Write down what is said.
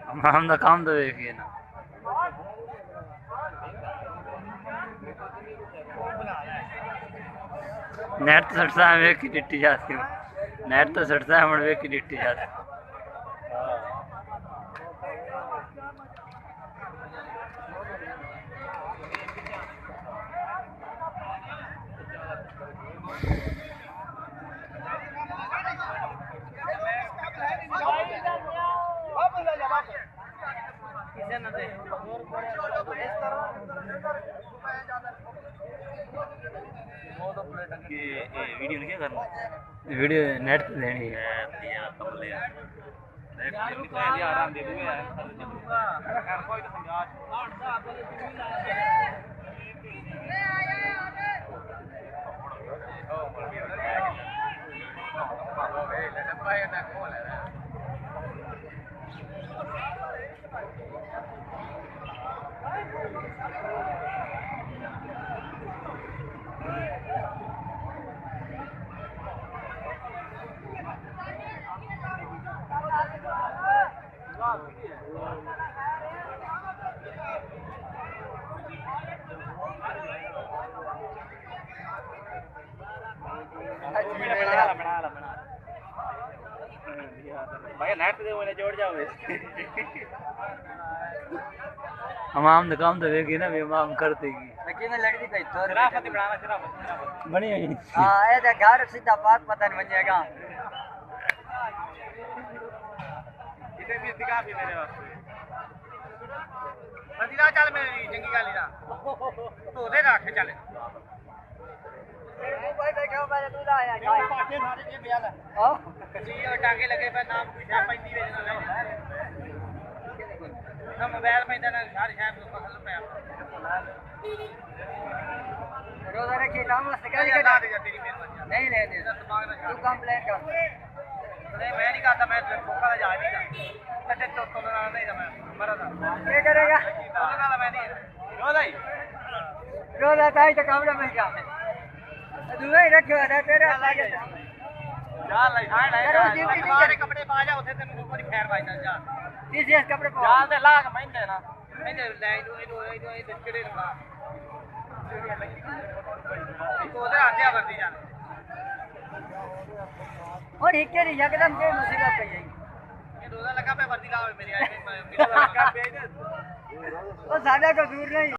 हम तो काम तो देखिए ना नेट तो सटता है वे की डिट्टी जाती हूँ नेट तो सटता है वे की डिट्टी जाती वीडियो क्या करना वीडियो नेट पे देनी है आराम दे दूंगा यार कोई तो समझा भाई नेट दे मैंने जोड़ जाओगे हम तो काम तो देखिए ना हम करते की लेकिन लगती कई तो शराफत बनाना शराफत बनी हुई हां ये तो घर सीधा पाक पता नहीं बनेगा इतने भी दिखा भी मेरे वास्ते मदीना चल मेरी जंगी गाली दा तो दे रख चल भाई बैठो मैं तू आया ये पाटे सारे ये बियाल हां जी और टांगे लगे पे नाम पूछा पैंदी वे ना मोबाइल में ना सारे शायद को फसल पे रोजा रखी काम वास्ते कर ला दे तेरी मेहरबानी नहीं नहीं दिमाग ना तू कंप्लेंट कर नहीं मैं नहीं करता मैं भूखा जा नहीं था कटे तो ना नहीं था मैं मरा था क्या करेगा ना मैं नहीं रो नहीं रोजा ताई तो काम में क्या दूर ही रखियो है तेरे लागे जा ले हां ले तुम्हारे कपड़े पा जा उसे तेन ऊपर खैर भाई जा टीसीएस कपड़े पा जा दे लाग मैं ना मैं ले दो चिड़े ना तो उधर आते कर दी जा और हिकेरी एकदम के मुसीबत पे यही ये रोजा लगा पे वर्दी लाओ मेरी आई वीडियो लगा पे वो सादा को दूर नहीं